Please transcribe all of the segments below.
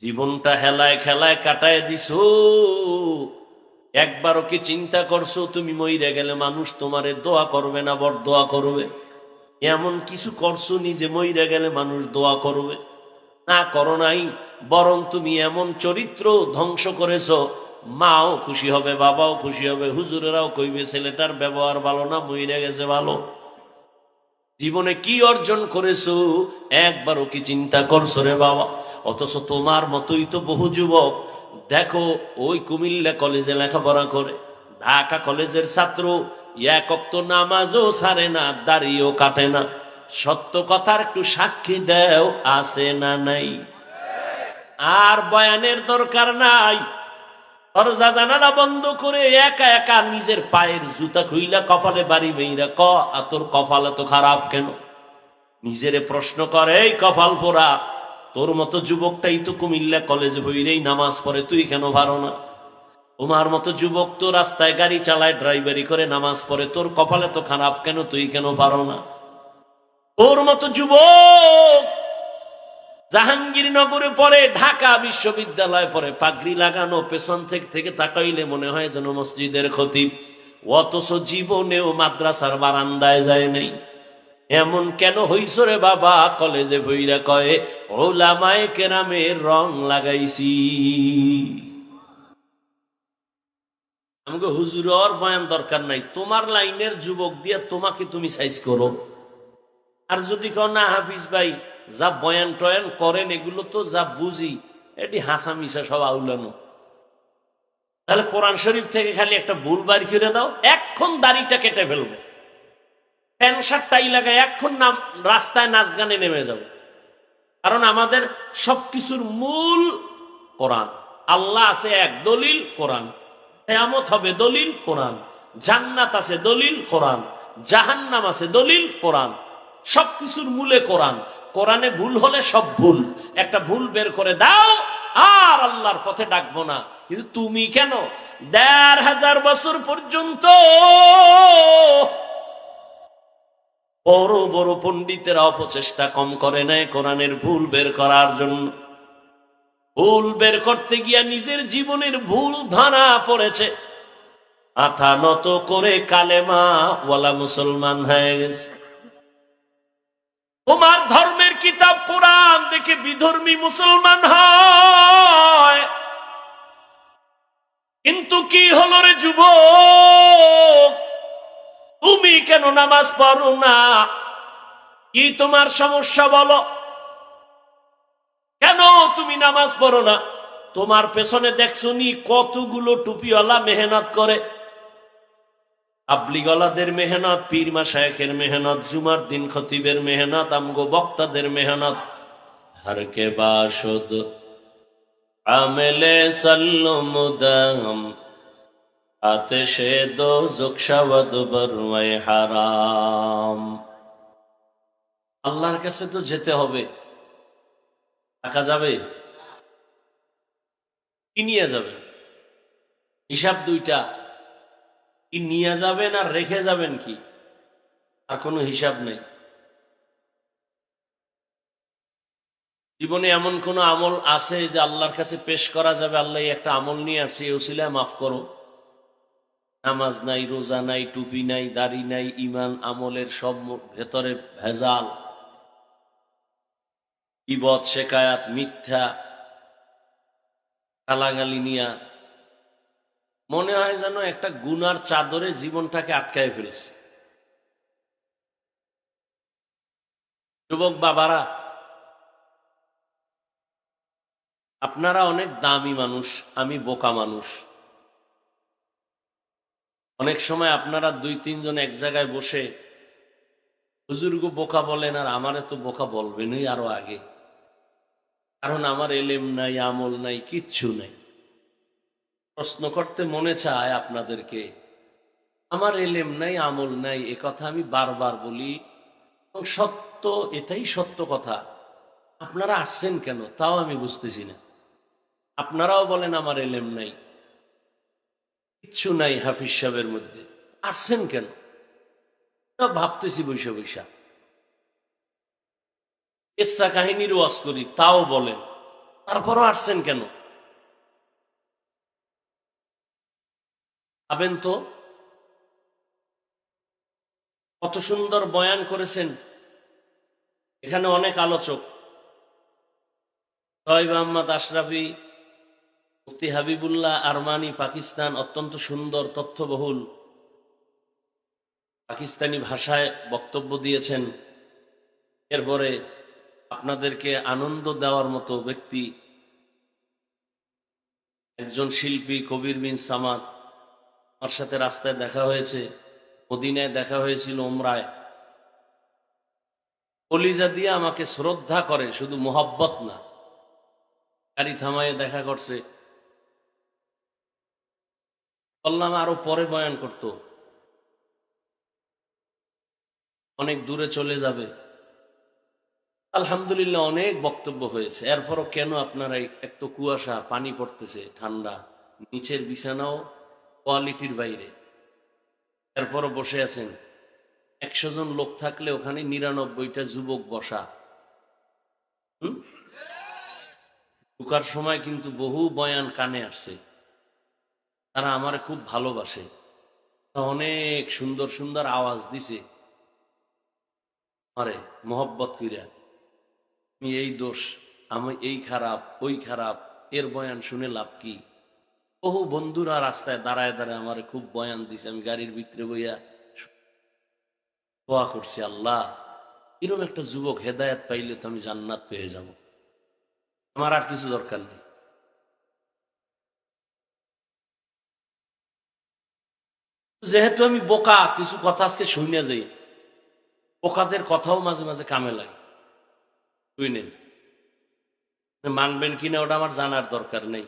জীবনটা হেলায় খেলায় কাটায় দিছো। একবারও কি চিন্তা করছো তুমি মইরা গেলে মানুষ তোমারে দোয়া করবে না বরদোয়া করবে? এমন কিছু করছো নিজে মইরা গেলে মানুষ দোয়া করবে? না করো নাই, বরং তুমি এমন চরিত্র ধ্বংস করেছো, মাও খুশি হবে, বাবাও খুশি হবে, হুজুরেরাও কইবে ছেলেটার ব্যবহার ভালো না, মইরা গেছে ভালো। জীবনে কি অর্জন করেছো একবারও কি চিন্তা করছো রে বাবা? অথচ তোমার মতোই তো বহু যুবক দেখো ওই কুমিল্লা কলেজে লেখাপড়া করে, ঢাকা কলেজের ছাত্র, এক ওয়াক্ত নামাজও ছাড়ে না, দাড়িও কাটে না। সত্য কথার একটু সাক্ষী দেও, আছে না নাই? আর বয়ানের দরকার নাই, দরজা জানালা বন্ধ করে একা একা নিজের পায়ের জুতা খুইলা কপালে বাড়ি মেইরা ক তোর কপাল এত খারাপ কেন? নিজেরে প্রশ্ন করে, এই কপাল পোড়া, তোর মতো যুবকটাই তো কুমিল্লা কলেজে বইরেই নামাজ পড়ে, তুই কেন পারো না? তোমার মতো যুবক তো রাস্তায় গাড়ি চালায়, ড্রাইভারি করে নামাজ পড়ে, তোর কপালে তো খারাপ কেন, তুই কেন পারো না? তোর মতো যুবক জাহাঙ্গীরনগরে পড়ে, ঢাকা বিশ্ববিদ্যালয় পড়ে, পাগড়ি লাগানো, পেছন থেকে তাকাইলে মনে হয় যেন মসজিদের খতিব, অথচ জীবনেও মাদ্রাসার বারান্দায় যায় নাই। এমন কেন হইছ রে বাবা? কলেজে বইরা কয়ে ওলামায়ে কেরামের রং লাগাইছি। আমাকে হুজুরের বয়ান দরকার নাই, তোমার লাইনের যুবক দিয়ে তোমাকে তুমি সাইজ করো। আর যদি কও না হাফিজ ভাই যা বয়ান টয়ান করেন এগুলো তো যা বুঝি এটি হাসা মিশা সব আউলানো, তাহলে কোরআন শরীফ থেকে খালি একটা ভুল বাড়ি করে দাও, এখন দাড়িটা কেটে ফেলবো, প্যান্ট শার্ট টাই লাগায় এখন নাম রাস্তায় নাচ গানে নেমে যাব। কারণ আমাদের সবকিছুর মূল কোরআন। আল্লাহ আছে এক, দলিল কোরআন। কিয়ামত হবে দলিল কোরআন। জান্নাত আছে দলিল কোরআন। জাহান্নাম আছে দলিল কোরআন। সবকিছুর মূলে কোরআন। কোরআনে ভুল হলে সব ভুল, একটা ভুল বের করে দাও, আর আল্লাহর পথে ডাকবো না। কিন্তু তুমি কেন ১৫০০ বছর পর্যন্ত বড় বড় পণ্ডিতেরা অপচেষ্টা কম করে নাই কোরআনের ভুল বের করার জন্য? ভুল বের করতে গিয়া নিজের জীবনের ভুল ধরা পড়েছে, মাথা নত করে কালেমা ওয়ালা মুসলমান হয়ে গেছে। তোমার ধর্মের কিতাব কোরআন দেখে বিধর্মী মুসলমান হয়, কিন্তু কি হলো রে যুবক, তুমি কেন নামাজ পড়ো না? কি তোমার সমস্যা বলো? কেন তুমি নামাজ পড়ো না? তোমার পেছনে দেখছো নি কতগুলো টুপিওয়ালা মেহনত করে? আবলিগলাদের মেহনত, পীর মাশায়েখের মেহনত, জুমার দিন খতিবের মেহনত, আমগো বক্তাদের মেহনত। হরকে বাসদ আমেলে সাল্লুমুদাম আতেশে দোজখ শাওয়াদ বরওয়ায়ে হারাম। আল্লাহর কাছে তো যেতে হবে, টাকা যাবে? কি নিয়ে যাবেন? হিসাব দুইটা, কি নিয়ে যাবেন আর রেখে যাবেন কি, আর কোনো হিসাব নেই। জীবনে এমন কোন আমল আছে যে আল্লাহর কাছে পেশ করা যাবে, আল্লাহ একটা আমল নিয়ে আসছে, এই ওসিলায় মাফ করো? নামাজ নাই, রোজা নাই, টুপি নাই, দাড়ি নাই, ইমান আমলের সব ভেতরে ভেজাল, ইবত শেকায়াত, মিথ্যা, গালাগালি নিয়া মনে হয় যেন একটা গুনার চাদরে জীবনটাকে আটকায় ফেলেছে। যুবক বাবারা, আপনারা অনেক দামি মানুষ, আমি বোকা মানুষ। অনেক সময় আপনারা ২-৩ জন এক জায়গায় বসে হুজুরগো বোকা বলেন, আর আমারে তো বোকা বলবেনই আরো আগে, কারণ আমার এলেম নাই, আমল নাই, কিচ্ছু নাই। প্রশ্ন করতে মনে চায় আপনাদেরকে, আমার এলেম নাই, আমল নাই, এ কথা আমি বারবার বলি এবং সত্য, এটাই সত্য কথা। আপনারা আসছেন কেন তাও আমি বুঝতেছি না। আপনারাও বলেন আমার এলেম নাই, কিচ্ছু নাই হাফিজ সাহেবের মধ্যে, আসছেন কেন? ভাবতেছি বৈশা বৈশা। কিসসা কাহিনীর ওয়াজ করি, তাও বলেন। তারপরও আসছেন কেন? ভাবেন তো, কত সুন্দর বয়ান করেছেন। এখানে অনেক আলোচক, শোয়েব আহমদ আশরাফি, মুফতি হাবিবুল্লাহ আরমানি পাকিস্তান, অত্যন্ত সুন্দর তথ্যবহুল পাকিস্তানি ভাষায় বক্তব্য দিয়েছেন। এরপরে আপনাদেরকে আনন্দ দেওয়ার মতো ব্যক্তি একজন শিল্পী কবির বিন সামাদ, আমার সাথে রাস্তায় দেখা হয়েছে, মদিনায় দেখা হয়েছিল, ওমরায়। কলিজা দিয়ে আমাকে শ্রদ্ধা করে, শুধু মোহাব্বত না। গাড়ি থামায় দেখা করছে, বললাম আরো পরে বয়ান করতো, অনেক দূরে চলে যাবে। আলহামদুলিল্লাহ অনেক বক্তব্য হয়েছে। এরপরও কেন আপনারা, এক তো কুয়াশা, পানি পড়তেছে, ঠান্ডা, নিচের বিছানাও কোয়ালিটির বাইরে, এরপরও বসে আছেন। 100 জন লোক থাকলে ওখানে 99টা যুবক বসা। ঢুকার সময় কিন্তু বহু বয়ান কানে আসছে, তারা আমারে খুব ভালোবাসে, অনেক সুন্দর সুন্দর আওয়াজ দিছে আরে মোহব্বত কইরা, আমি এই দোষ, আমি এই খারাপ, ওই খারাপ, এর বয়ান শুনে লাভ কি? বহু বন্ধুরা রাস্তায় দাঁড়ায় দাঁড়ায় আমার খুব বয়ান দিছে, আমি গাড়ির ভিতরে বইয়া দোয়া করছি, আল্লাহ এরকম একটা যুবক হেদায়েত পাইলে তো আমি জান্নাত পেয়ে যাব, আমার আর কিছু দরকার নেই। যেহেতু আমি বোকা, কিছু কথা আজকে শুনে যাই, বোকাদের কথাও মাঝে মাঝে কামে লাগে, শুনেন। মানবেন কিনা ওটা আমার জানার দরকার নেই।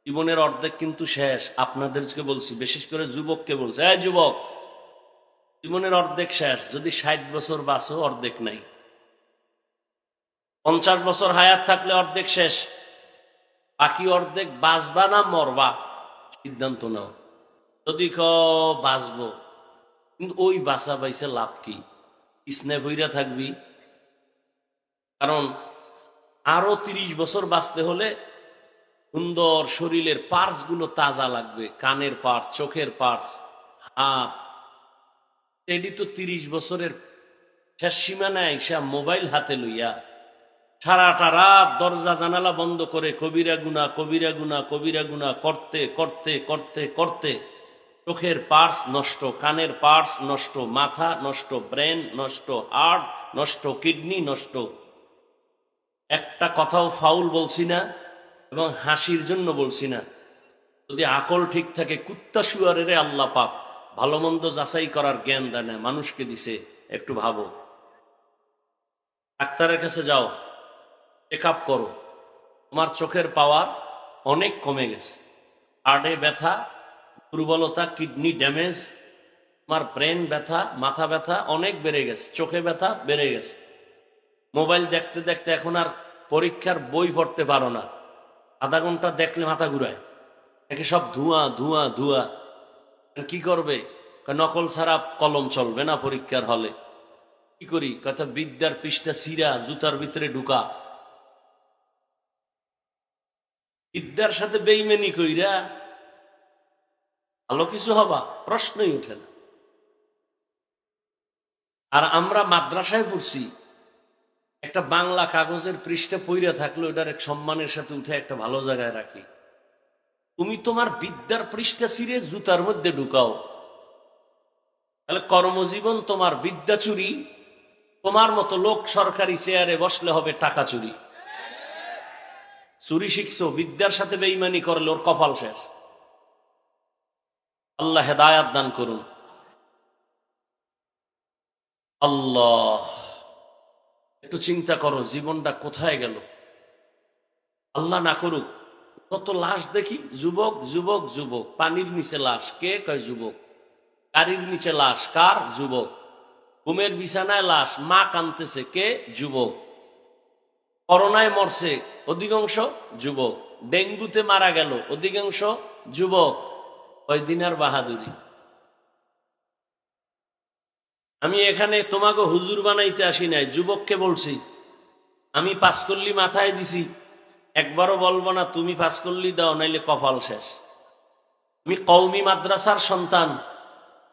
জীবনের অর্ধেক কিন্তু শেষ, আপনাদেরকে বলছি, বিশেষ করে যুবককে বলছি, এই যুবক, জীবনের অর্ধেক শেষ। যদি 60 বছর বাঁচো, অর্ধেক নাই। 50 বছর হায়াত থাকলে অর্ধেক শেষ, বাকি অর্ধেক বাঁচবা না মরবা, সিদ্ধান্ত নাও। যদি বাঁচবো, কিন্তু ওই বাঁচা বাইছে লাভ কি? ইসনে বইরা থাকবি। কারণ আরো 30 বছর বাঁচতে হলে সুন্দর শরীরের পার্টস গুলো তাজা লাগবে, কানের পার্ট, চোখের পার্টস, হাত। এটি তো 30 বছরের শেষ সীমানায় এসে মোবাইল হাতে লইয়া সারাটা রাত দরজা জানালা বন্ধ করে কবিরা গুনা কবিরা গুনা কবিরা গুনা করতে করতে করতে করতে চোখের পার্টস নষ্ট, কানের পার্টস নষ্ট, মাথা নষ্ট, ব্রেন নষ্ট, হার্ট নষ্ট, কিডনি নষ্ট। একটা কথাও ফাউল বলছি না এবং হাসির জন্য বলছি না। যদি আকল ঠিক থাকে, কুত্তা শুয়ারের আল্লাহ পাক ভালো মন্দ যাচাই করার জ্ঞান দেয় না, মানুষকে দিছে। একটু ভাবো, ডাক্তারের কাছে যাও, চেক আপ করো, তোমার চোখের পাওয়ার অনেক কমে গেছে, হার্টে ব্যথা, দুর্বলতা, কিডনি ড্যামেজ, তোমার ব্রেন ব্যথা, মাথা ব্যথা অনেক বেড়ে গেছে, চোখে ব্যথা বেড়ে গেছে। মোবাইল দেখতে দেখতে এখন আর পরীক্ষার বই পড়তে পারো না, আধা ঘন্টা দেখলে মাথা ঘুরায়, একে সব ধোঁয়া ধোঁয়া ধোঁয়া। কি করবে? নকল ছাড়া কলম চলবে না পরীক্ষার হলে। কি করি? কথা বিদ্যার পৃষ্ঠা সিরা জুতার ভিতরে ঢুকা, বিদ্যার সাথে বেইমানি কইরা ভালো কিছু হবা প্রশ্নই উঠে না। আর আমরা মাদ্রাসায় পড়ছি, একটা বাংলা কাগজের পৃষ্ঠা পইরা থাকলে ওটার এক সম্মানের সাথে উঠে একটা ভালো জায়গায় রাখি। তুমি তোমার বিদ্যার পৃষ্ঠা ছিঁড়ে জুতার মধ্যে ঢুকাও, তাহলে কর্মজীবন তোমার বিদ্যা চুরি, তোমার মতো লোক সরকারি চেয়ারে বসলে হবে টাকা চুরি। চুরি শিখছো, বিদ্যার সাথে বেঈমানি করলে ওর কপাল শেষ। আল্লাহ হেদায়াত দান করুন। আল্লাহ, একটু চিন্তা করো জীবনটা কোথায় গেল। আল্লাহ না করুক কত লাশ দেখি, যুবক যুবক যুবক, পানির নিচে লাশ, কে কয় যুবক, গাড়ির নিচে লাশ, কার, যুবক, ঘুমের বিছানায় লাশ, মা কাঁদতেছে, কে, যুবক, করোনায় মরছে অধিকাংশ যুবক, ডেঙ্গুতে মারা গেল অধিকাংশ যুবক। কয়দিন আর বাহাদুরি। আমি এখানে তোমাকে হুজুর বানাইতে আসি নাই, যুবককে বলছি। আমি পাঁচকল্লি মাথায় দিছি, একবারও বলবো না তুমি পাস করলি দাও, নাইলে কপাল শেষ। আমি কওমি মাদ্রাসার সন্তান,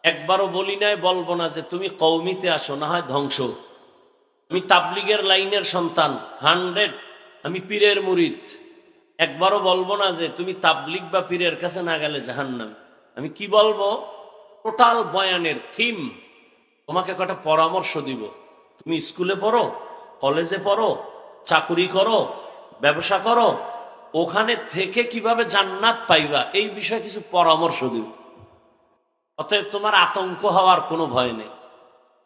একবারও বলি নাই বলবো না যে তুমি কওমিতে আসো, না হয় ধ্বংস। আমি তাবলিগের লাইনের সন্তান 100, আমি পীরের মুরিদ। একবারও বলবো না যে তুমি তাবলিগ বা পীরের কাছে না গেলে জাহান্নাম। আমি কি বলবো, টোটাল বয়ানের থিম তোমাকে কটা পরামর্শ দিব। তুমি স্কুলে পড়ো, কলেজে পড়ো, চাকুরি করো, ব্যবসা করো, ওখানে থেকে কিভাবে জান্নাত পাইবা এই বিষয়ে কিছু পরামর্শ দিব। অতএব তোমার আতঙ্ক হওয়ার কোনো ভয় নেই।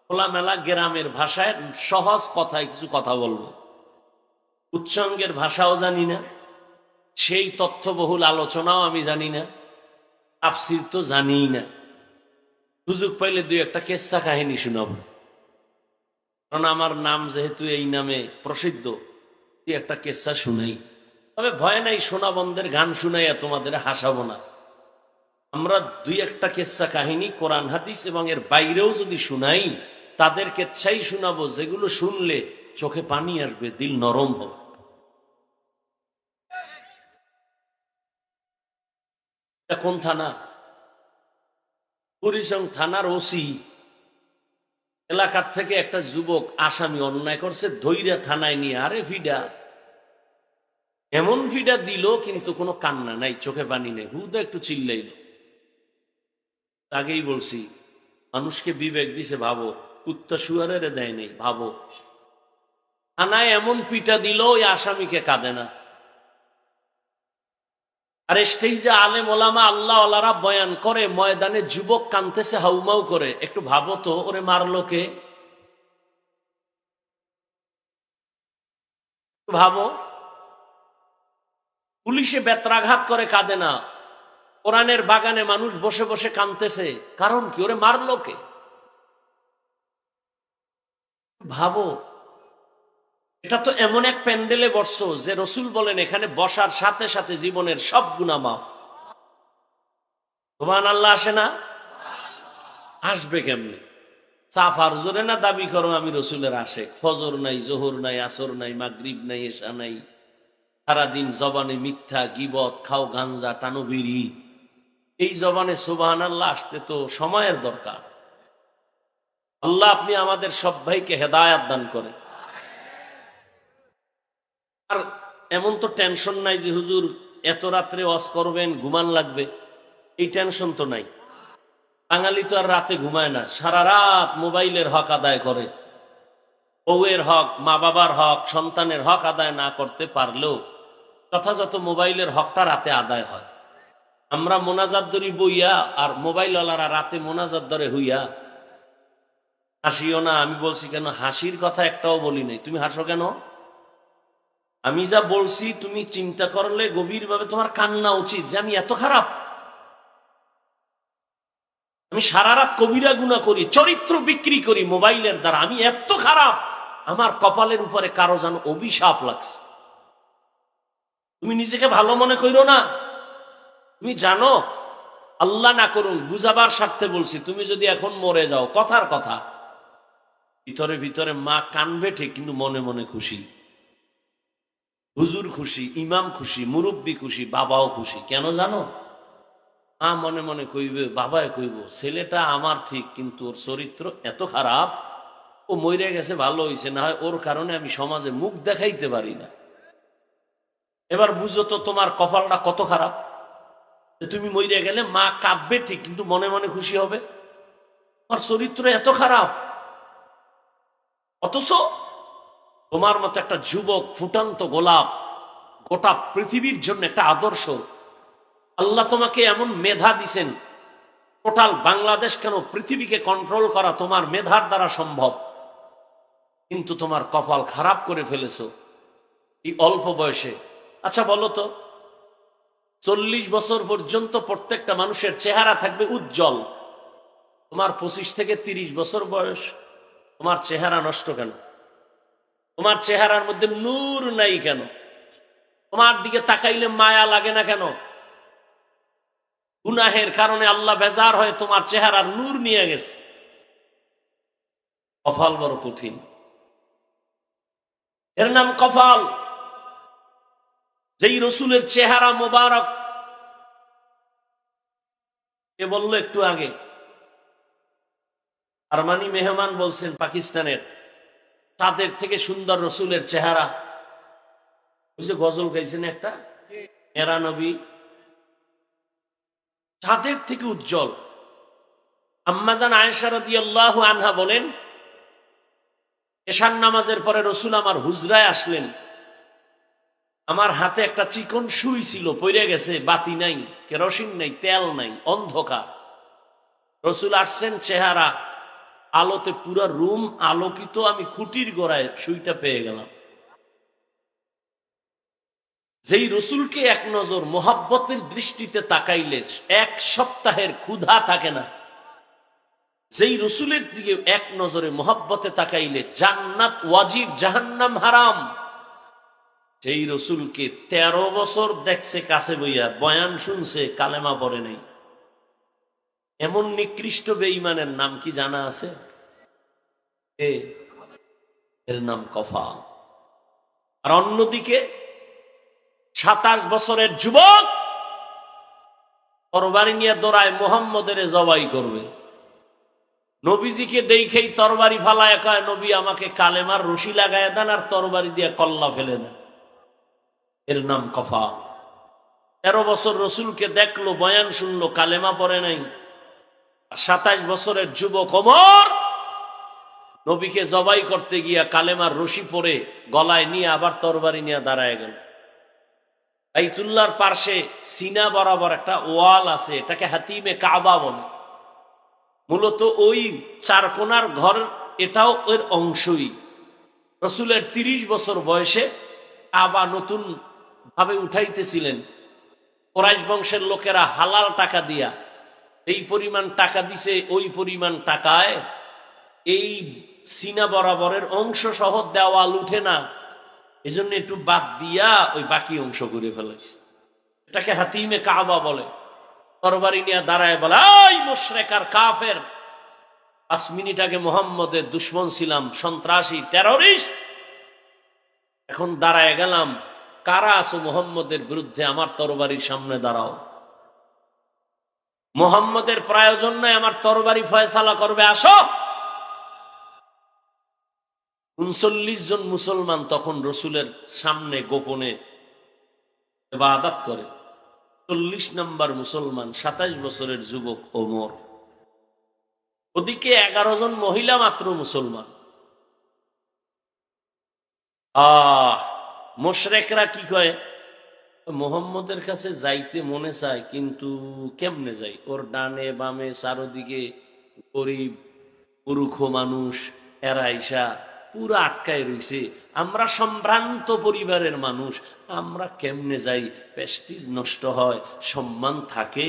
খোলামেলা গ্রামের ভাষায় সহজ কথায় কিছু কথা বলবো। উচ্চাঙ্গের ভাষাও জানি না, সেই তথ্যবহুল আলোচনাও আমি জানি না, তাফসীর তো জানিই না। সুযোগ পাইলে দুই একটা কেচ্ছা কাহিনী শুনাবো, কারণ আমার নাম যেহেতু এই নামে প্রসিদ্ধ, দুই একটা কেচ্ছা শুনাই। তবে ভয় নাই, সোনা বন্ধের গান শুনাইয়া তোমাদের হাসাবো না। আমরা দুই একটা কেচ্ছা কাহিনী কোরআন হাদিস এবং এর বাইরেও যদি শুনাই, তাদের কেচ্ছাই শোনাবো যেগুলো শুনলে চোখে পানি আসবে, দিল নরম হবে। এটা কোন থানা? কুড়িচং থানার ওসি এলাকার থেকে একটা যুবক আসামি অন্যায় করছে, ধৈর্য থানায় নিয়ে আরে ফিডা, এমন ফিডা দিল কিন্তু কোনো কান্না নাই, চোখে পানি নেই, হুদা একটু চিল্লাইল। আগেই বলছি, মানুষকে বিবেক দিছে ভাবো, কুত্তা শুয়ারের দেয় নেই ভাবো। থানায় এমন পিটা দিল ওই আসামিকে কাঁদে না। আর স্টেজে আলেম ওলামা আল্লাহ আল্লাহরা বয়ান করে, ময়দানে যুবক কাঁদতেছে হাউমাউ করে। একটু ভাবো তো, ওরে মারলো কে? ভাবো, পুলিশে বেত্রাঘাত করে কাঁদে না, কোরআনের বাগানে মানুষ বসে বসে কাঁদতেছে, কারণ কি? ওরে মারলো কে? ভাবো, এটা তো এমন এক প্যান্ডেলে বসছো যে রসুল বলেন এখানে বসার সাথে সাথে জীবনের সব গুনাহ মাফ। সুবহানাল্লাহ আসে না? আসবে কেমনে? সাফার জোরে না দাবি করো আমি রসুলের আশেক, ফজর নাই, জোহর নাই, আসর নাই, মাগরিব নাই, এশা নাই, সারাদিন জবানে মিথ্যা, গীবত, খাও গাঞ্জা, টানো বিড়ি। এই জবানে সুবহানাল্লাহ আসতে তো সময়ের দরকার। আল্লাহ আপনি আমাদের সব ভাইকে হেদায়াত দান করেন। আর এমন তো টেনশন নাই যে হুজুর এত রাত্রে ওয়াজ করবেন, ঘুমান লাগবে, এই টেনশন তো নাই। বাঙালি তো আর রাতে ঘুমায় না, সারা রাত মোবাইলের হক আদায় করে। বউয়ের হক, মা বাবার হক, সন্তানের হক আদায় না করতে পারলেও যথাযথ মোবাইলের হকটা রাতে আদায় হয়। আমরা মোনাজাত ধরি বইয়া, আর মোবাইলওয়ালারা রাতে মোনাজাত ধরে হইয়া। হাসিও না, আমি বলছি কেন হাসির কথা একটাও বলি নাই, তুমি হাসো কেন? আমি যা বলছি তুমি চিন্তা করলে গভীরভাবে তোমার কান্না উচিত যে আমি এত খারাপ। আমি সারা রাত কবিরা গুনাহ করি, চরিত্র বিক্রি করি মোবাইলের দ্বারা, আমি এত খারাপ, আমার কপালের উপরে কারো যেন অভিশাপ লাগছে। তুমি নিজেকে ভালো মনে করো না। তুমি জানো, আল্লাহ না করুন, বুঝাবার স্বার্থে বলছি, তুমি যদি এখন মরে যাও, কথার কথা, ভিতরে ভিতরে মা কানবে ঠিক, কিন্তু মনে মনে খুশি। হুজুর খুশি, ইমাম খুশি, মুরব্বী খুশি, বাবাও খুশি। কেন জানো? মা মনে মনে কইবে, বাবায় কইব, ছেলেটা আমার ঠিক, কিন্তু ওর চরিত্র এত খারাপ, ও মরে গেছে ভালো হয়েছে, না হয় ওর কারণে আমি সমাজে মুখ দেখাইতে পারি না। এবার বুঝো তো তোমার কপালটা কত খারাপ, যে তুমি মরে গেলে মা কাঁদবে ঠিক, কিন্তু মনে মনে খুশি হবে, তোমার চরিত্র এত খারাপ। অথচ তোমার মতো একটা যুবক, ফুটান্ত গোলাপ, গোটা পৃথিবীর জন্য একটা আদর্শ। আল্লাহ তোমাকে এমন মেধা দিছেন, টোটাল বাংলাদেশ কেন পৃথিবীকে কন্ট্রোল করা তোমার মেধার দ্বারা সম্ভব, কিন্তু তোমার কপাল খারাপ করে ফেলেছো এই অল্প বয়সে। আচ্ছা বলো তো, 40 বছর পর্যন্ত প্রত্যেকটা মানুষের চেহারা থাকবে উজ্জ্বল, তোমার 25 থেকে 30 বছর বয়স, তোমার চেহারা নষ্ট কেন? তোমার চেহারার মধ্যে নূর নাই কেন? তোমার দিকে তাকাইলে মায়া লাগে না কেন? গুনাহের কারণে আল্লাহ বেজার হয়ে তোমার চেহারার নূর নিয়ে গেছে। কপাল বড় কঠিন, এর নাম কপাল। যেই রসুলের চেহারা মোবারক, কে বললো একটু আগে, আরমানি মেহমান বলছেন পাকিস্তানের, তাদের থেকে সুন্দর রসুলের চেহারা। ওই যে গজল গাইছেন একটা, এরা নবী তাদের থেকে উজ্জ্বল। আম্মাজান আয়েশা রাদিয়াল্লাহু আনহা বলেন, এশার নামাজের পরে রসুল আমার হুজরায় আসলেন। আমার হাতে একটা চিকন সুই ছিল, পড়ে গেছে, বাতি নাই, কেরোসিন নাই, তেল নাই, অন্ধকার। রসুল আসছেন, চেহারা আলোতে পুরো রুম আলোকিত, আমি খুঁটির গোড়ায় সুইটা পেয়ে গেলাম। যেই রসুলকে এক নজর মোহাব্বতের দৃষ্টিতে তাকাইলে এক সপ্তাহের ক্ষুধা থাকে না, যেই রসুলের দিকে এক নজরে মোহাব্বতে তাকাইলে জান্নাত ওয়াজিব, জাহান্নাম হারাম, সেই রসুলকে 13 বছর দেখছে কাছে বইয়া, বয়ান শুনছে, কালেমা পড়ে নাই। এমন নিকৃষ্ট বেঈমানের নাম কি জানা আছে? এর নাম কফা। আর অন্যদিকে 27 বছরের যুবক তরবারি নিয়ে দৌড়ায়, মোহাম্মদের জবাই করবে। নবীজিকে দেখেই তরবারি ফালায়, কয় নবী আমাকে কালেমার রশি লাগায় দেন আর তরবারি দিয়ে কল্লা ফেলে দেন। এর নাম কফা। 13 বছর রসুলকে দেখলো, বয়ান শুনলো, কালেমা পড়ে নাই। 27 বছরের যুবক ওমর নবীকে জবাই করতে গিয়া কালেমার রশি পরে গলায় নিয়ে আবার তরবারি নিয়ে দাঁড়ায় গেল। বাইতুল্লাহর পার্শ্বে সিনা বরাবর একটা ওয়াল আছে, এটাকে হাতিমে কাবা বলে। মূলত ওই চারকোনার ঘর, এটাও এর অংশই। রসুলের 30 বছর বয়সে কাবা নতুন ভাবে উঠাইতেছিলেন। কুরাইশ বংশের লোকেরা হালাল টাকা দিয়া এই পরিমাণ টাকা দিছে, ওই পরিমাণ টাকায় এই সিনা বরাবরের অংশ সহ দেওয়াল উঠে না, এজন্য একটু বাদ দিয়া ওই বাকি অংশ করে ফেলাইছে। এটাকে হাতিমে কাবা বলে। তরবারি নিয়ে দাঁড়ায় বলে, এই মুশরিক আর কাফের, 5 মিনিট আগে মুহাম্মদের দুশ্মন ছিলাম, সন্ত্রাসী, টেররিস্ট, এখন দাঁড়ায় গেলাম, কারা আছো মুহাম্মদের বিরুদ্ধে, আমার তরবারির সামনে দাঁড়াও। মুহাম্মদের প্রয়োজন নাই, আমার তরবারি ফয়সালা করবে, আসো। 39 জন মুসলমান তখন রসুলের সামনে গোপনে ইবাদত করে। 40 নম্বর মুসলমান 27 বছরের যুবক ওমর। ওদিকে 11 জন মহিলা মাত্র মুসলমান। মুশরিকরা কি কয়, মুহাম্মদের কাছে যাইতে মনে চায়, কিন্তু কেমনে যাই? ওর ডানে বামে চারদিকে গরিব পুরুষ মানুষ, এরা আইসা পুরো আটকায় রইছে। আমরা সম্ভ্রান্ত পরিবারের মানুষ, আমরা কেমনে যাই? প্রেস্টিজ নষ্ট হয়, সম্মান থাকে।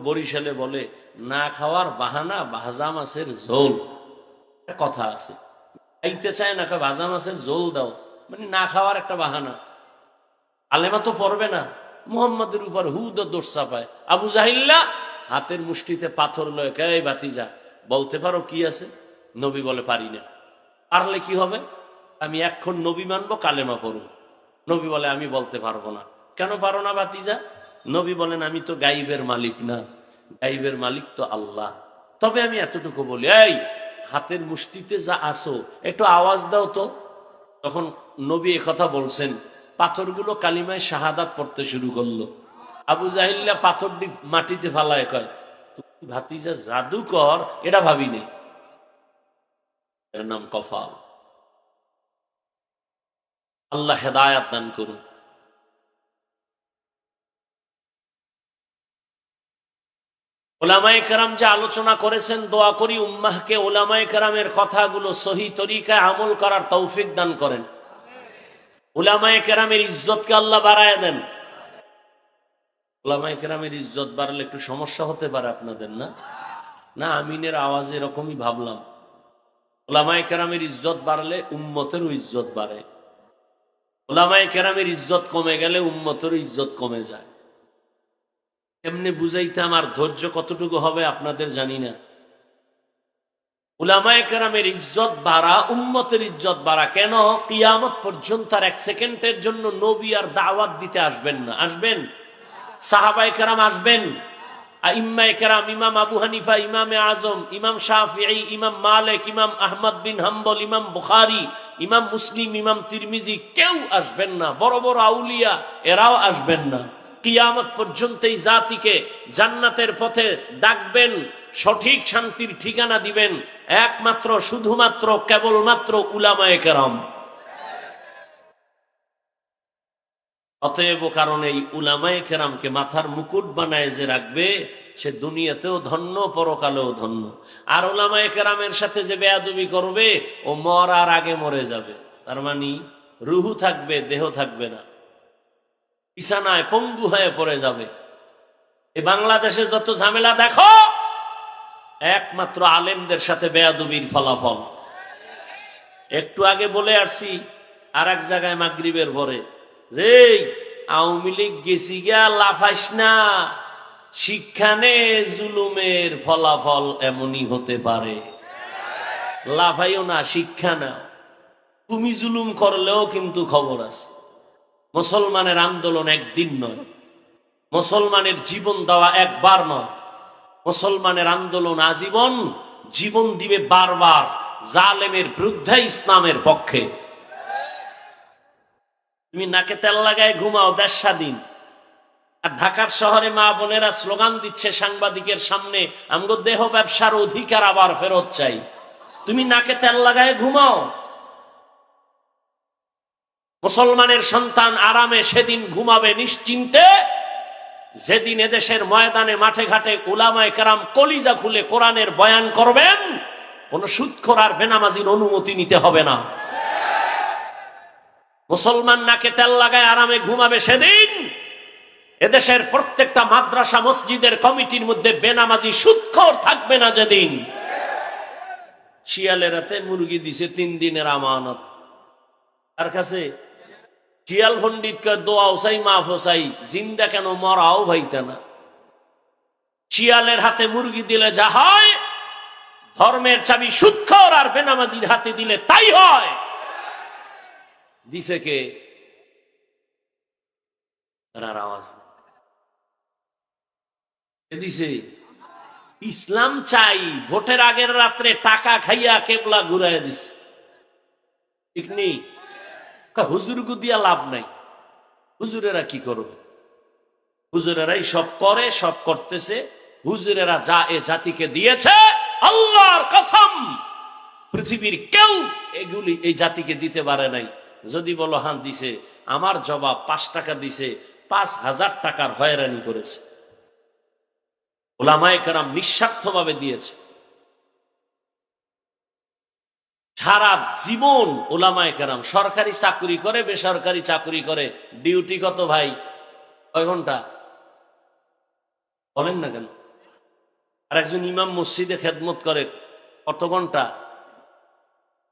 বরিশালে বলে, না খাওয়ার বাহানা ভাজা মাছের ঝোল। কথা আছে, খাইতে চায় না, ভাজা মাছের ঝোল দাও, মানে না খাওয়ার একটা বাহানা। আলেমা তো পড়বে না, মুহাম্মাদের উপর হুদ দোষ চাপায়। আবু জাহিল্লা হাতের মুষ্টিতে পাথর লয়, এই বাতিজা বলতে পারো কি আছে? নবী বলে, পারি না। পারলে কি হবে? আমি এখন নবী মানবো, কালেমা পড়ব। নবী বলে, আমি বলতে পারবো না। কেন পারো না বাতিজা? নবী বলেন, আমি তো গাইবের মালিক না, গাইবের মালিক তো আল্লাহ। তবে আমি এতটুকু বলি, এই হাতের মুষ্টিতে যা আসো একটু আওয়াজ দাও তো। তখন নবী কথা বলছেন, পাথরগুলো কালিমায় শাহাদাত পড়তে শুরু করলো। আবু জাহিল্লা পাথর মাটিতে ফালায়, কয় ভাতিজা জাদুকর, এটা ভাবি নেই। এর নাম কফা। আল্লাহ হেদায়াত দান করুন। ওলামায়ে কেরাম যে আলোচনা করেছেন, দোয়া করি উম্মাহকে ওলামায়ে কেরামের কথাগুলো সহি তরিকায় আমল করার তৌফিক দান করেন। ওলামায়ে কেরামের ইজ্জতকে আল্লাহ বাড়ায় দেন। ওলামায়ে কেরামের ইজ্জত বাড়লে একটু সমস্যা হতে পারে আপনাদের, না? না, আমিনের আওয়াজ এরকমই ভাবলাম। ওলামায়ে কেরামের ইজ্জত বাড়লে উম্মতেরও ইজ্জত বাড়ে। ওলামায়ে কেরামের ইজ্জত কমে গেলে উম্মতেরও ইজ্জত কমে যায়। এমনি বুঝাইতে আমার ধৈর্য কতটুকু হবে আপনাদের জানি না। উলামায়ে কেরামের ইজ্জত বাড়া, উম্মতের ইজ্জত বাড়া। কেন? কিয়ামত পর্যন্ত আর এক সেকেন্ডের জন্য নবী আর দাওয়াত দিতে আসবেন না। আসবেন? সাহাবায়ে কেরাম আসবেন? আইম্মায়ে কেরাম, ইমাম আবু হানিফা, ইমামে আজম, ইমাম শাফিঈ, ইমাম মালিক, ইমাম আহমদ বিন হাম্বল, ইমাম বুখারী, ইমাম মুসলিম, ইমাম তিরমিজি, কেউ আসবেন না। বড় বড় আউলিয়া এরাও আসবেন না। কিয়ামত পর্যন্ত এই জাতিকে জান্নাতের পথে ডাকবেন, সঠিক শান্তির ঠিকানা দিবেন একমাত্র, শুধুমাত্র, কেবলমাত্র উলামায়ে কেরাম। অতএব কারণ এই উলামায়ে কেরামকে মাথার মুকুট বানায় যে রাখবে, সে দুনিয়াতেও ধন্য, পরকালেও ধন্য। আর উলামায়ে কেরামের সাথে যে বেয়াদবি করবে, ও মরার আগে মরে যাবে। তার মানে রুহু থাকবে, দেহ থাকবে না, বিছানায় পঙ্গু হয়ে পড়ে যাবে। এই বাংলাদেশে যত ঝামেলা দেখো, একমাত্র আলেমদের সাথে বেয়াদবির ফলাফল। একটু আগে বলে আসছি আর এক জায়গায় মাগরিবের পরে, যে আওয়ামী লীগ গেছি গিয়া লাফাইস না, শিক্ষানে জুলুমের ফলাফল এমনই হতে পারে। লাফাইও না, শিক্ষা না। তুমি জুলুম করলেও কিন্তু খবর আছে। মুসলমানের আন্দোলন একদিন নয়, মুসলমানের জীবন দেওয়া একবার নয়। মুসলমানের আন্দোলন আজীবন, জীবন দিবে বারবার জালেমের বিরুদ্ধে, ইসলামের পক্ষে। তুমি নাকে তেল লাগায় ঘুমাও, দেশ স্বাধীন। আর ঢাকার শহরে মা বোনেরা স্লোগান দিচ্ছে সাংবাদিকের সামনে, আমগো দেহ ব্যবসার অধিকার আবার ফেরত চাই। তুমি নাকে তেল লাগায় ঘুমাও। মুসলমানের সন্তান আরামে সেদিন ঘুমাবে নিশ্চিন্তে, যেদিন এদেশের ময়দানে, মাঠে ঘাটে উলামায়ে কেরাম কলিজা খুলে কোরআনের বয়ান করবেন। কোন সুদখোর আর বেনামাজির অনুমতি নিতে হবে না। মুসলমান নাকে তেল লাগায় আরামে ঘুমাবে সেদিন, এদেশের প্রত্যেকটা মাদ্রাসা মসজিদের কমিটির মধ্যে বেনামাজি সুদখোর থাকবে না যেদিন। শিয়ালের হাতে মুরগি দিছে 3 দিনের আমানত, তার কাছে শিয়াল পণ্ডিত কয় দোয়াও চাই, মাফ চাই, জিন্দা কেন মরাও ভাইতা না। শিয়ালের হাতে মুরগি দিলে যা হয়, ধর্মের চাবি সুদখোর আর বেনামাজির হাতে দিলে তাই হয়। দিছে কে? তার আওয়াজ দিছে। ইসলাম চাই, ভোটের আগের রাত্রে টাকা খাইয়া কেবলা ঘুরাইয়া দিছে। ঠিক নেই? হুজুরগু দিয়া লাভ নাই। হুজুরেরা কি করবে? হুজুরেরাই সব করে, সব করতেছে। হুজুরেরা যা এ জাতিকে দিয়েছে, আল্লাহর কসম পৃথিবীর কেউ এগুলি এই জাতিকে দিতে পারে নাই। যদি বলো হান দিছে, আমার জবাব 5 টাকা দিছে, 5000 টাকার হয়রানি করেছে। উলামায়ে কেরাম নিঃস্বার্থভাবে দিয়েছে। সারা জীবন উলামায়ে কেরাম সরকারি চাকরি করে, বেসরকারি চাকরি করে। ডিউটি কত ভাই? কয় ঘন্টা বলেন না কেন? আর একজন ইমাম মসজিদে খেদমত করে কত ঘন্টা?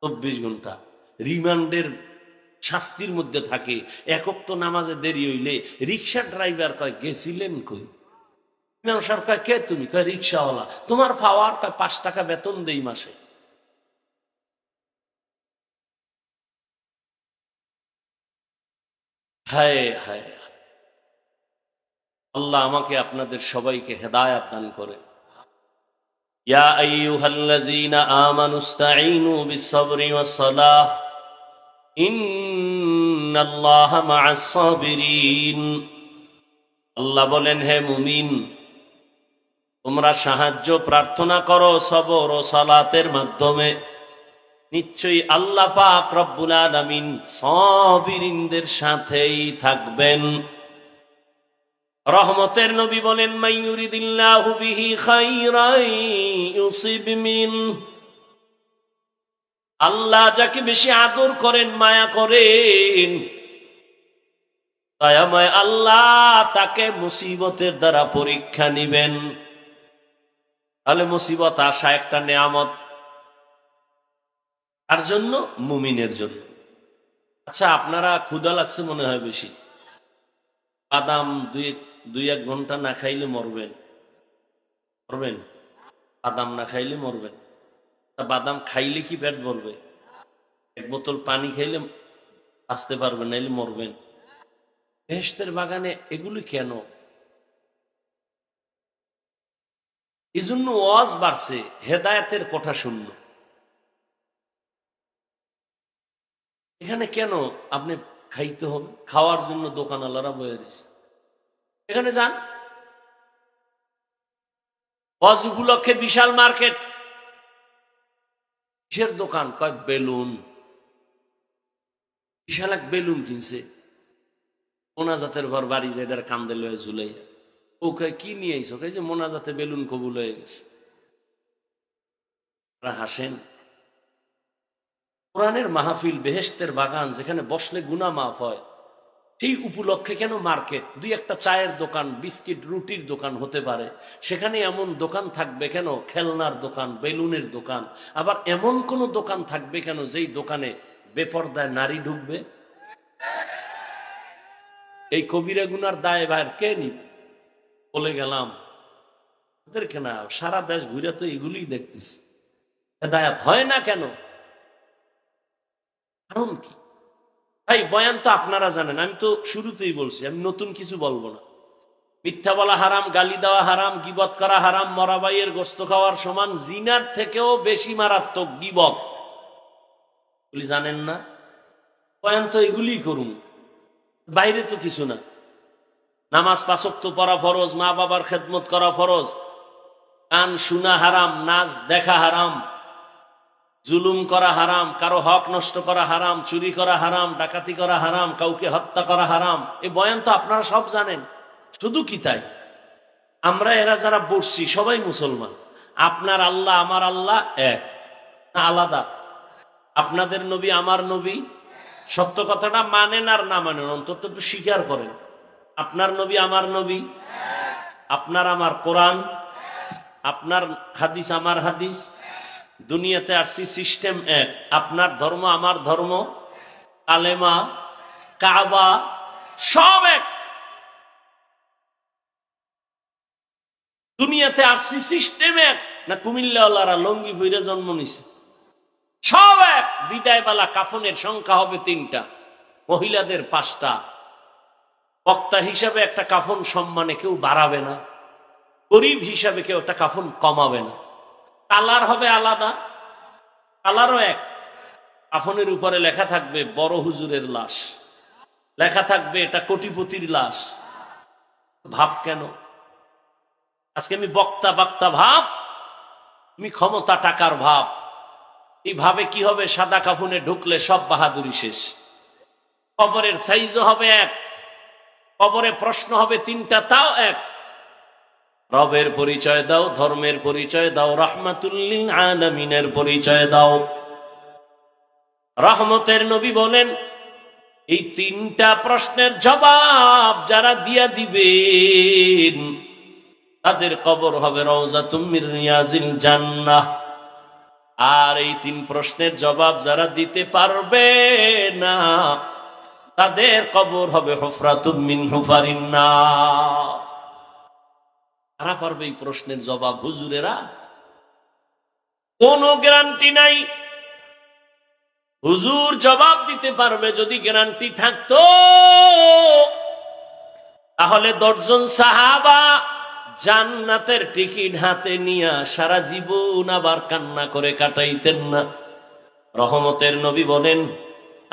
24 ঘন্টা। রিমান্ডের শাস্তির মধ্যে থাকে। একক তো নামাজে দেরি হইলে রিক্সা ড্রাইভার কয় গেছিলেন কই? ইমাম সাহেব কয় কে তুমি? কয় রিক্সাওয়ালা। তোমার পাওয়ার 5 টাকা বেতন দেই মাসে। হায় হায়, আল্লাহ আমাকে আপনাদের সবাইকে হেদায়াত দান করে। ইয়া আইয়ুহাল্লাযীনা আমানুস্তাঈনু বিস-সাবরি ওয়াস-সালাহ ইন্নাল্লাহা মা'আস-সাবিরিন। আল্লাহ বলেন, হে মুমিন, তোমরা সাহায্য প্রার্থনা করো সবর ও সালাতের মাধ্যমে। নিশ্চয়ই আল্লাহ পাক রব্বুল আলামিন সাবিরিনদের সাথেই থাকবেন। রহমতের নবী বলেন, মাইয়ুরিদিল্লাহু বিহি খাইরান ইউসিব মিন। আল্লাহ যাকে বেশি আদর করেন, মায়া করেন, দয়াময় আল্লাহ তাকে মুসিবতের দ্বারা পরীক্ষা নিবেন। তাহলে মুসিবত আসা একটা নেয়ামত, তার জন্য, মুমিনের জন্য। আচ্ছা, আপনারা ক্ষুধা লাগছে মনে হয় বেশি, বাদাম 2-1 ঘন্টা না খাইলে মরবেন। মরবেন? বাদাম না খাইলে মরবেন। বাদাম খাইলে কি পেট ভরবে? এক বোতল পানি খাইলে আসতে পারবেন, নাইলে মরবেন। বেহেশতের বাগানে এগুলি কেন? এই জন্য ওয়াজ বাড়ছে, হেদায়েতের কথা শুনল। এখানে কেন আপনি খাইতে হবে? খাওয়ার জন্য দোকানওয়ালারা বয়ে দিছে, এখানে যান। ওয়াজ উপলক্ষে বিশাল মার্কেট। কিসের দোকান? কয় বেলুন। বিশাল এক বেলুন কিনছে, মোনাজাতের ঘর বাড়ি যে এটার কান্দে লয়ে ঝুলাই। ওকে কি নিয়ে আইছো? যে মোনাজাতে বেলুন কবুল হয়ে গেছে। হাসেন। কোরআনের মাহফিল, বেহেশতের বাগান, যেখানে বসলে গুনাহ মাফ হয়, সেই উপলক্ষে কেন মার্কেট? দুই একটা চায়ের দোকান, বিস্কিট রুটির দোকান হতে পারে, সেখানে এমন দোকান থাকবে কেন? খেলনার দোকান, বেলুনের দোকান। আবার এমন কোন দোকান থাকবে কেন যেই দোকানে বেপরদায় নারী ঢুকবে? এই কবিরা গুনার দায় ভার কে নিবে? বলে গেলাম ওদেরকে না, সারা দেশ ঘুরে তো এগুলি দেখতেছি। হেদায়াত হয় না কেন? কারণ কি? ভাই বয়ান তো আপনারা জানেন, আমি তো শুরুতেই বলছি, আমি নতুন কিছু বলবো না। মিথ্যা বলা হারাম, গালি দেওয়া হারাম, গীবত করা হারাম, মরা ভাইয়ের গোস্ত খাওয়ার সমান, জিনার থেকেও বেশি মারাত্মক গীবত। বলি জানেন না? বয়ান তো এগুলি করুন, বাইরে তো কিছু না। নামাজ ৫ ওয়াক্ত পড়া ফরজ, মা বাবার খেদমত করা ফরজ, গান শোনা হারাম, নাচ দেখা হারাম, জুলুম করা হারাম, কারো হক নষ্ট করা হারাম, চুরি করা হারাম, ডাকাতি করা হারাম, কাউকে হত্যা করা হারাম। এই বয়ান তো আপনারা সব জানেন। শুধু কি তাই, আমরা এরা যারা বসছি সবাই মুসলমান। আপনার আল্লাহ আমার আল্লাহ এক না আলাদা? আপনাদের নবী আমার নবী, সত্য কথাটা মানেন আর না মানেন, অন্তত একটু স্বীকার করেন। আপনার নবী আমার নবী, আপনার আমার কোরআন, আপনার হাদিস আমার হাদিস, দুনিয়াতে আসছি সিস্টেম এক। আপনার ধর্ম আমার ধর্ম, কালেমা, কাবা সব এক। দুনিয়াতে আসছি সিস্টেম এক। না কুমিল্লাওয়ালারা লঙ্গি ভইরে জন্ম নিছে? সব এক। বিদায়বেলা কাফনের সংখ্যা হবে ৩টা, মহিলাদের 5টা। বক্তা হিসাবে একটা কাফন সম্মানে কেউ বাড়াবে না, গরিব হিসাবে কেউ একটা কাফন কমাবে না। কালার হবে আলাদা, কালারও এক। কাফনের উপরে লেখা থাকবে বড় হুজুরের লাশ, লেখা থাকবে এটা কোটিপতির লাশ। ভাব কেন? আজকে আমি বক্তা বক্তা ভাব, তুমি ক্ষমতা টাকার ভাব। এইভাবে কি হবে? সাদা কাফনে ঢুকলে সব বাহাদুরি শেষ। কবরের সাইজও হবে এক, কবরে প্রশ্ন হবে 3টা, তাও এক। রবের পরিচয় দাও, ধর্মের পরিচয় দাও, রাহমাতুল লিল আলামিনের পরিচয় দাও। রহমতের নবী বলেন, এই 3টা প্রশ্নের জবাব যারা দিয়া দিবেন তাদের কবর হবে রওজাতুম মির রিয়াজিল জান্নাহ। আর এই 3 প্রশ্নের জবাব যারা দিতে পারবে না তাদের কবর হবে হুফরাতুম মিন হুফারিন নার। কারা পারবে এই প্রশ্নের জবাব? হুজুরেরা? কোনো গ্যারান্টি নাই। হুজুর জবাব দিতে পারবে যদি গ্যারান্টি থাকতো, তাহলে 10 জন সাহাবা জান্নাতের টিকিট হাতে নিয়ে সারা জীবন আবার কান্না করে কাটাইতেন না। রহমতের নবী বলেন,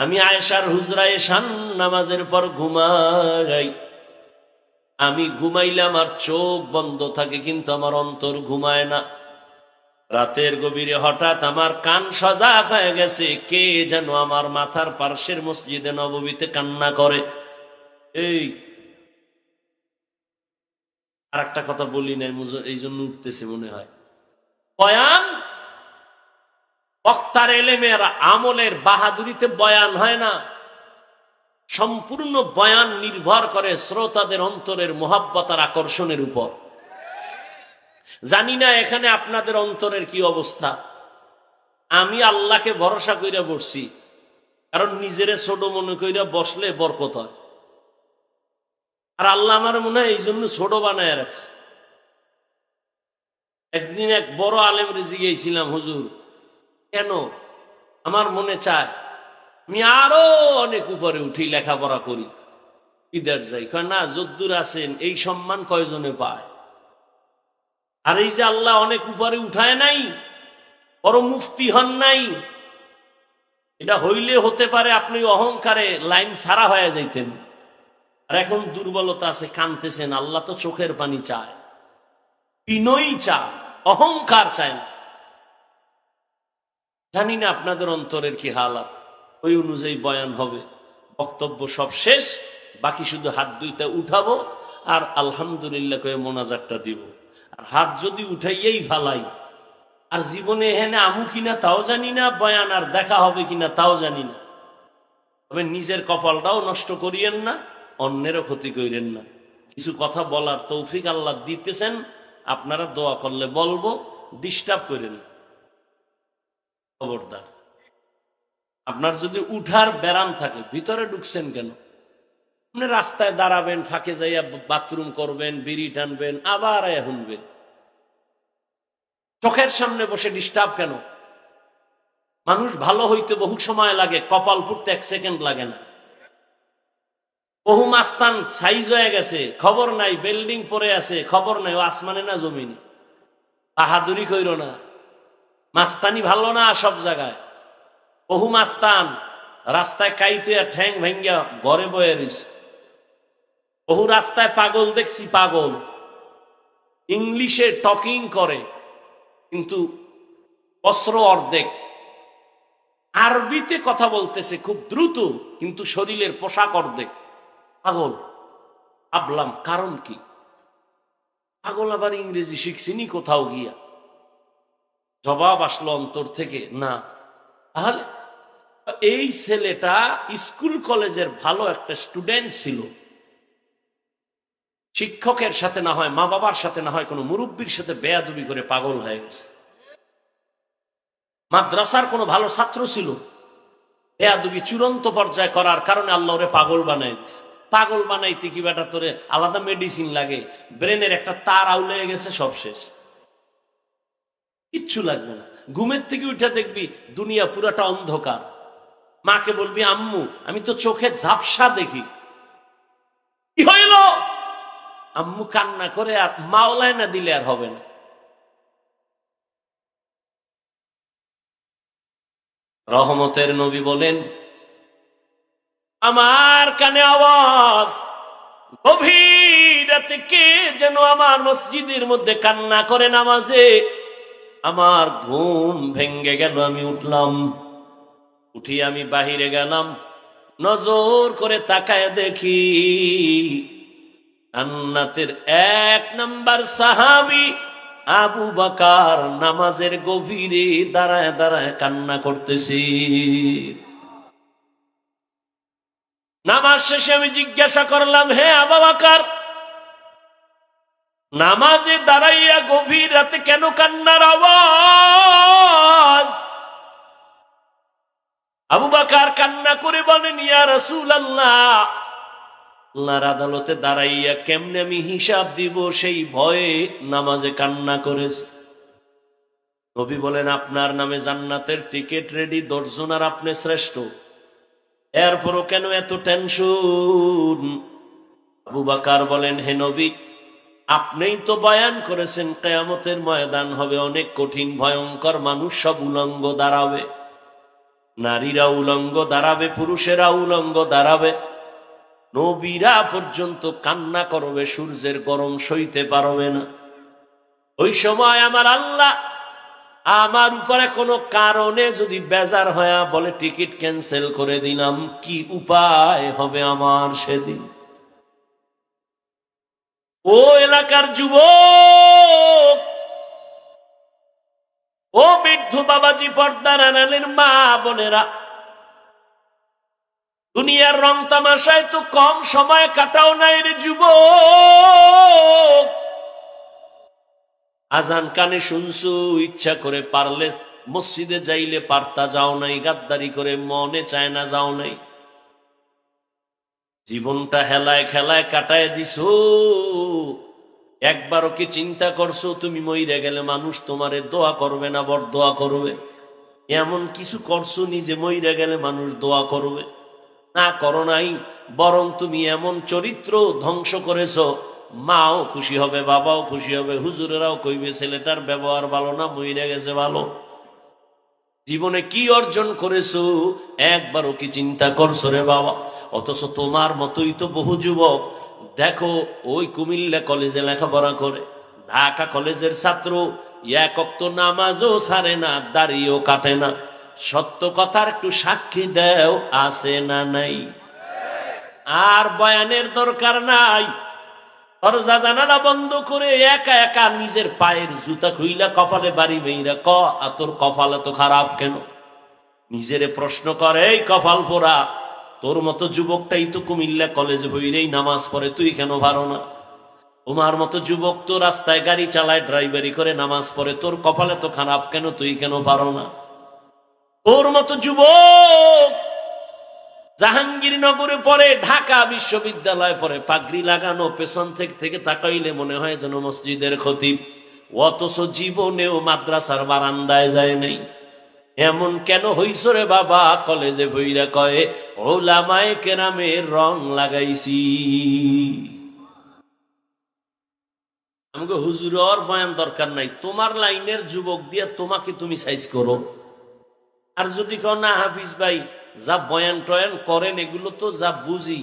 আমি আয়েশার হুজরায় শান নামাজের পর ঘুমাই। আমি ঘুমাইলে আমার চোখ বন্ধ থাকে, কিন্তু আমার অন্তর ঘুমায় না। রাতের গভীরে হঠাৎ আমার কান সজাগ হয়ে গেছে, কে যেন আমার মাথার পার্শ্বের মসজিদে নববীতে কান্না করে। এই আর একটা কথা বলি নাই, এই জন্য উঠতেছে মনে হয়। বয়ান বক্তার এলেমের আমলের বাহাদুরিতে বয়ান হয় না। সম্পূর্ণ বয়ান নির্ভর করে শ্রোতাদের অন্তরের মোহাব্বত আর আকর্ষণের উপর। জানি না এখানে আপনাদের অন্তরের কি অবস্থা। আমি আল্লাহকে ভরসা কইরা বসছি, কারণ নিজেরে ছোট মনে কইরা বসলে বরকত হয়। আর আল্লাহ আমার মনে হয় এই জন্য ছোট বানায় রাখছে। একদিন এক বড় আলেম জিজ্ঞেসিলাম, হুজুর কেন? আমার মনে চায় আমি আরো অনেক উপরে উঠি, লেখাপড়া করি, ইদার যাই। কয় না, যদ্দুর আছেন এই সম্মান কয়জনে পায়? আর এই যে আল্লাহ অনেক উপরে উঠায় নাই, বড় মুফতি হন নাই, এটা হইলে হতে পারে আপনি অহংকারে লাইন ছাড়া হয়ে যাইতেন। আর এখন দুর্বলতা আছে, কানতেছেন। আল্লাহ তো চোখের পানি চায়, বিনয়ী চায়, অহংকার চায় না। জানি না আপনাদের অন্তরের কি হালাত, ওই অনুযায়ী বয়ান হবে। বক্তব্য সব শেষ, বাকি শুধু হাত দুইটা উঠাবো আর আলহামদুলিল্লাহ কয়ে মোনাজাতটা দিব। আর হাত যদি উঠাইয়াই ফালাই, আর জীবনে এখানে আমু কিনা তাও জানি না, বয়ান আর দেখা হবে কিনা তাও জানি না। তবে নিজের কপালটাও নষ্ট করিয়েন না, অন্যেরও ক্ষতি করিয়েন না। কিছু কথা বলার তৌফিক আল্লাহ দিতেছেন, আপনারা দোয়া করলে বলবো, ডিস্টার্ব করেন না। খবরদার, আপনার যদি উঠার ব্যারাম থাকে, ভিতরে ঢুকছেন কেন? আপনি রাস্তায় দাঁড়াবেন, ফাঁকে যাইয়া বাথরুম করবেন, বিড়ি টানবেন, আবার আয়া শুনবেন। চোখের সামনে বসে ডিস্টার্ব কেন? মানুষ ভালো হইতে বহু সময় লাগে, কপাল পুড়তে 1 সেকেন্ড লাগে না। বহু মাস্তান সাইজ হয়ে গেছে, খবর নাই, বিল্ডিং পরে আছে, খবর নাই, ও আসমানে না জমিনে। বাহাদুরি কইর না, মাস্তানি ভালো না সব জায়গায়। বহু মাস্তান রাস্তায় কাইতে ঠ্যাং ভেঙ্গা ঘরে বয়ে রইছে। বহু রাস্তায় পাগল দেখছি, পাগল ইংলিশে টকিং করে কিন্তু অস্ত্র অর্ধেক, আরবিতে কথা বলতেছে খুব দ্রুত কিন্তু শরীরের পোশাক অর্ধেক। পাগল। ভাবলাম কারণ কি? পাগল আবার ইংরেজি শিখছিনি কোথাও গিয়া? জবাব আসলো অন্তর থেকে, না। তাহলে এই ছেলেটা স্কুল কলেজের ভালো একটা স্টুডেন্ট ছিল, শিক্ষকের সাথে না হয়, মা বাবার সাথে না হয়, কোনো মুরব্বীর সাথে বেয়াদবি করে পাগল হয়ে গেছে। মাদ্রাসার কোনো ভালো ছাত্র ছিল, বেয়াদবি চূড়ান্ত পর্যায়ে করার কারণে আল্লাহ ওরে পাগল বানাই দিছে। পাগল বানাইতে কি বেটা তোরে আলাদা মেডিসিন লাগে? ব্রেনের একটা তার আউলে গেছে, সব শেষ, কিচ্ছু লাগবে না। ঘুমের থেকে উঠে দেখবি দুনিয়া পুরাটা অন্ধকার। মাকে বলবি, আম্মু আমি তো চোখে ঝাপসা দেখি। কি হইল? আম্মু কান্না করে, আর মাওলায় না দিলে আর হবে না। রহমতের নবী বলেন, আমার কানে আওয়াজ, গভীর রাতে কে যেন আমার মসজিদের মধ্যে কান্না করে নামাজে। আমার ঘুম ভেঙ্গে গেল, আমি উঠলাম, উঠি আমি বাহিরে গেলাম, নজর করে তাকায় দেখি জান্নাতের 1 নাম্বার সাহাবী আবু বকর নামাজের গভীরে দাঁড়ায় দাঁড়ায় কান্না করতেছি। নামাজ শেষে আমি জিজ্ঞাসা করলাম, হে আবু বকর, নামাজে দাঁড়াইয়া গভীর রাতে কেন কান্নার আওয়াজ? আবু বকর কান্না করে বলেন, ইয়া রাসূলুল্লাহ, আল্লাহর আদালতে দাঁড়াইয়া কেমনে আমি হিসাব দিব সেই ভয়ে নামাজে কান্না করেছে। নবী বলেন, আপনার নামে জান্নাতের টিকিট রেডি, 10 জন, আর আপনি শ্রেষ্ঠ, এরপরও কেন এত টেনশন? আবু বকর বলেন, হে নবী, আপনিই তো বয়ান করেছেন কিয়ামতের ময়দান হবে অনেক কঠিন ভয়ঙ্কর, মানুষ সব উলঙ্গ দাঁড়াবে, নারীরা উলঙ্গ দাঁড়াবে, পুরুষেরা উলঙ্গ দাঁড়াবে, নবীরা পর্যন্ত কান্না করবে, সূর্যের গরম সইতে পারবে না। ওই সময় আমার আল্লাহ আমার উপরে কোনো কারণে যদি বেজার হয়ে বলে টিকিট ক্যান্সেল করে দিলাম, কি উপায় হবে আমার সেদিন? ও এলাকার যুবক, ও বৃদ্ধ বাবাজি, পর্দার আড়ালের মা বোনেরা, দুনিয়ার রং তামাশায় তো কম সময় কাটাও নাই রে যুবক। আজান কানে শুনছু, ইচ্ছা করে পারলে মসজিদে যাইলে পারতা, যাও নাই, গাদ্দারি করে মনে চায় না যাও নাই, জীবনটা হেলায় খেলায় কাটায় দিছো। একবারও কি চিন্তা করছো তুমি মইরা গেলে মানুষ তোমারে দোয়া করবে না, বড় দোয়া করবে? এমন কিছু করছো নিজে মইরা গেলে মানুষ দোয়া করবে, না করো নাই, বরং তুমি এমন চরিত্র ধ্বংস করেছো, মাও খুশি হবে, বাবাও খুশি হবে, হুজুরেরাও কইবে ছেলেটার ব্যবহার ভালো না, মইরা গেছে ভালো। জীবনে কি অর্জন করেছো একবারও কি চিন্তা করছো রে বাবা? অথচ তোমার মতোই তো বহু যুবক দেখো ওই কুমিল্লা কলেজে লেখাপড়া করে, ঢাকা কলেজের ছাত্র, এক ওয়াক্ত নামাজও ছাড়ে না, দাড়িও কাটে না। সত্য কথার একটু সাক্ষী দেও, আছে না নাই? আর বয়ানের দরকার নাই, দরজা জানালা বন্ধ করে একা একা নিজের পায়ের জুতা খুইলা কপালে বাড়ি মেইরা ক তোর কপাল এত খারাপ কেন? নিজেরে প্রশ্ন করে, এই কপাল পোড়া, তোর মতো যুবকটাই তো কুমিল্লা কলেজে বইরেই নামাজ পড়ে, তুই কেন পারো না? তোমার মতো যুবক তো রাস্তায় গাড়ি চালায়, ড্রাইভারি করে নামাজ পড়ে, তোর কপালে তো খারাপ কেন, তুই কেন পারো না? তোর মতো যুবক জাহাঙ্গীরনগরে পড়ে, ঢাকা বিশ্ববিদ্যালয় পড়ে, পাগড়ি লাগানো, পেছন থেকে তাকাইলে মনে হয় যেন মসজিদের খতিব, অথচ জীবনেও মাদ্রাসার বারান্দায় যায় নাই। এমন কেন হইছ রে বাবা? কলেজে বইরা কয়ে ওলামায়ে কেরামের রং লাগাইছি। আমাকে হুজুরের বয়ান দরকার নাই, তোমার লাইনের যুবক দিয়ে তোমাকে তুমি সাইজ করো। আর যদি কও না হাফিজ ভাই যা বয়ান টয়ান করেন এগুলো তো যা বুঝি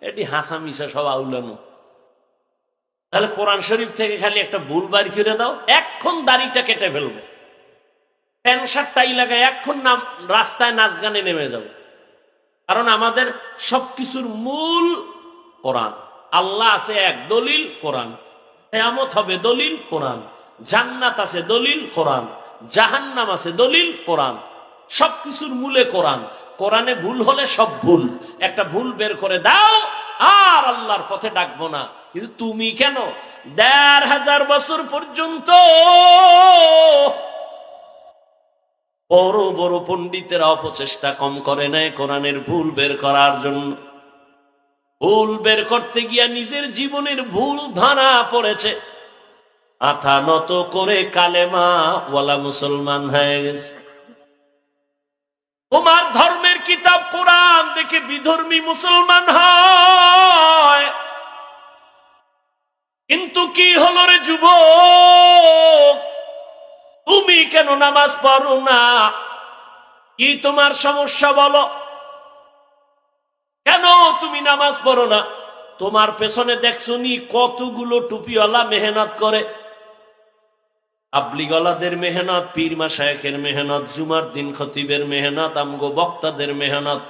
এটি হাসা মিশা সব আউলানো, তাহলে কোরআন শরীফ থেকে খালি একটা ভুল বার করে দাও, এখন দাড়িটা কেটে ফেলবো, প্যান্ট শার্ট টাই লাগায় এখন নাম রাস্তায় নাচ গানে নেমে যাব। কারণ আমাদের সবকিছুর মূল কোরআন। আল্লাহ আছে এক, দলিল কোরআন। কিয়ামত হবে দলিল কোরআন। জান্নাত আছে দলিল কোরআন। জাহান্নাম আছে দলিল কোরআন। সবকিছুর মূলে কোরআন। কোরআনে ভুল হলে সব ভুল, একটা ভুল বের করে দাও আর আল্লাহর পথে ডাকবো না। কিন্তু তুমি কেন ১৫০০ বছর পর্যন্ত বড় বড় পণ্ডিতেরা অপচেষ্টা কম করে নেয় কোরআনের ভুল বের করার জন্য। ভুল বের করতে গিয়া নিজের জীবনের ভুল ধরা পড়েছে, মাথা নত করে কালেমা ওয়ালা মুসলমান হয়ে গেছে। তোমার ধর্মের কিতাব কোরআন দেখে বিধর্মী মুসলমান হয়, কিন্তু কি হলো রে যুবক, তুমি কেন নামাজ পড়ো না? কি তোমার সমস্যা বলো? কেন তুমি নামাজ পড়ো না? তোমার পেছনে দেখছো নি কতগুলো টুপিওয়ালা মেহনত করে? তাবলীগওয়ালাদের মেহনত, পীর মাশায়েখের মেহনত, জুমার দিন খতিবের মেহনত, আমগো বক্তাদের মেহনত।